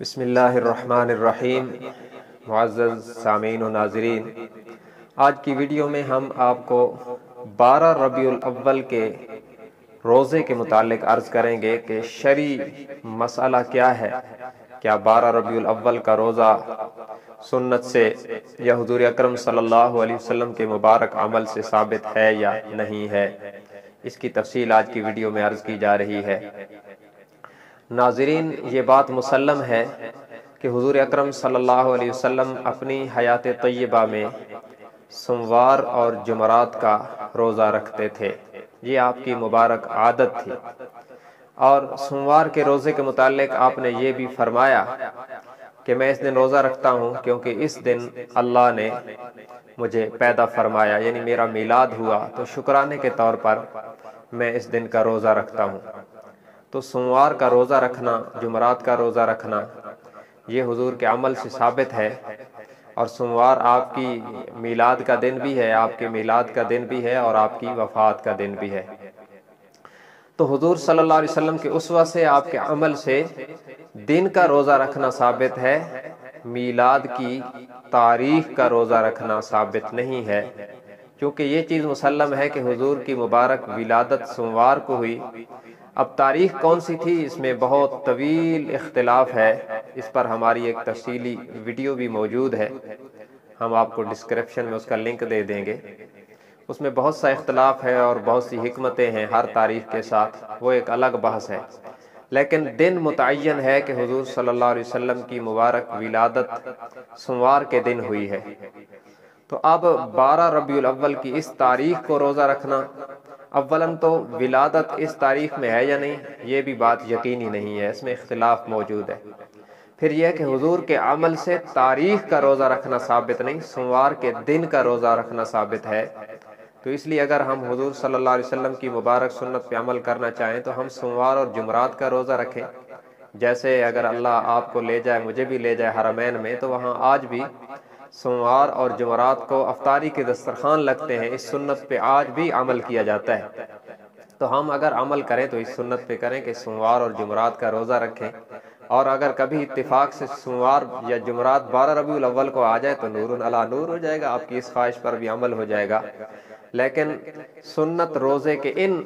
بسم اللہ الرحمن الرحیم۔ معزز سامعین و ناظرین، آج کی ویڈیو میں ہم آپ کو 12 ربیع الاول کے روزے کے متعلق عرض کریں گے کہ شرعی مسئلہ کیا ہے۔ کیا 12 ربیع الاول کا روزہ سنت سے یا حضور اکرم صلی اللہ علیہ وسلم کے مبارک عمل سے ثابت ہے یا نہیں ہے، اس کی تفصیل آج کی ویڈیو میں عرض کی جا رہی ہے۔ ناظرین، یہ بات مسلم ہے کہ حضور اکرم صلی اللہ علیہ وسلم اپنی حیات طیبہ میں سوموار اور جمعرات کا روزہ رکھتے تھے، یہ آپ کی مبارک عادت تھی۔ اور سوموار کے روزے کے متعلق آپ نے یہ بھی فرمایا کہ میں اس دن روزہ رکھتا ہوں کیونکہ اس دن اللہ نے مجھے پیدا فرمایا، یعنی میرا میلاد ہوا، تو شکرانے کے طور پر میں اس دن کا روزہ رکھتا ہوں۔ تو سوموار کا روزہ رکھنا، جمعرات کا روزہ رکھنا، یہ حضور کے عمل سے ثابت ہے۔ اور سوموار آپ کی میلاد کا دن بھی ہے، آپ کے میلاد کا دن بھی ہے اور آپ کی وفات کا دن بھی ہے۔ تو حضور صلی اللہ علیہ وسلم کے اسوہ سے، آپ کے عمل سے دن کا روزہ رکھنا ثابت ہے، میلاد کی تاریخ کا روزہ رکھنا ثابت نہیں ہے، کیونکہ یہ چیز مسلم ہے کہ حضور کی مبارک ولادت سوموار کو ہوئی۔ اب تاریخ کون سی تھی، اس میں بہت طویل اختلاف ہے، اس پر ہماری ایک تفصیلی ویڈیو بھی موجود ہے، ہم آپ کو ڈسکرپشن میں اس کا لنک دے دیں گے۔ اس میں بہت سا اختلاف ہے اور بہت سی حکمتیں ہیں ہر تاریخ کے ساتھ، وہ ایک الگ بحث ہے۔ لیکن دن متعین ہے کہ حضور صلی اللہ علیہ وسلم کی مبارک ولادت سوموار کے دن ہوئی ہے۔ تو اب 12 ربیع الاول کی اس تاریخ کو روزہ رکھنا، اولاً تو ولادت اس تاریخ میں ہے یا نہیں، یہ بھی بات یقینی نہیں ہے، اس میں اختلاف موجود ہے۔ پھر یہ کہ حضور کے عمل سے تاریخ کا روزہ رکھنا ثابت نہیں، سوموار کے دن کا روزہ رکھنا ثابت ہے۔ تو اس لیے اگر ہم حضور صلی اللہ علیہ وسلم کی مبارک سنت پہ عمل کرنا چاہیں تو ہم سوموار اور جمعرات کا روزہ رکھیں۔ جیسے اگر اللہ آپ کو لے جائے، مجھے بھی لے جائے حرمین میں، تو وہاں آج بھی سوموار اور جمعرات کو افطاری کے دسترخوان لگتے ہیں، اس سنت پہ آج بھی عمل کیا جاتا ہے۔ تو ہم اگر عمل کریں تو اس سنت پہ کریں کہ سوموار اور جمعرات کا روزہ رکھیں، اور اگر کبھی اتفاق سے سوموار یا جمعرات 12 ربیع الاول کو آ جائے تو نور علی نور ہو جائے گا، آپ کی اس خواہش پر بھی عمل ہو جائے گا۔ لیکن سنت روزے کے ان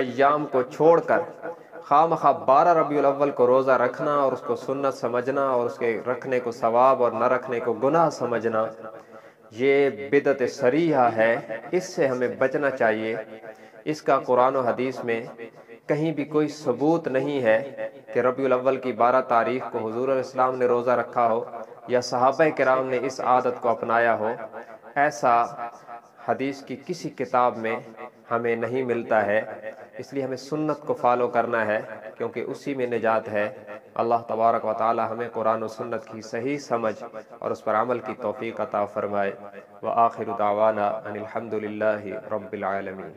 ایام کو چھوڑ کر خواہ مخواہ 12 ربیع الاول کو روزہ رکھنا اور اس کو سنت سمجھنا اور اس کے رکھنے کو ثواب اور نہ رکھنے کو گناہ سمجھنا، یہ بدعت صریحہ ہے، اس سے ہمیں بچنا چاہیے۔ اس کا قرآن و حدیث میں کہیں بھی کوئی ثبوت نہیں ہے کہ ربیع الاول کی 12 تاریخ کو حضور علیہ السلام نے روزہ رکھا ہو یا صحابہ کرام نے اس عادت کو اپنایا ہو، ایسا حدیث کی کسی کتاب میں ہمیں نہیں ملتا ہے۔ اس لیے ہمیں سنت کو فالو کرنا ہے کیونکہ اسی میں نجات ہے۔ اللہ تبارک و تعالی ہمیں قرآن و سنت کی صحیح سمجھ اور اس پر عمل کی توفیق عطا فرمائے۔ وآخر دعوانا ان الحمد للہ رب العالمین۔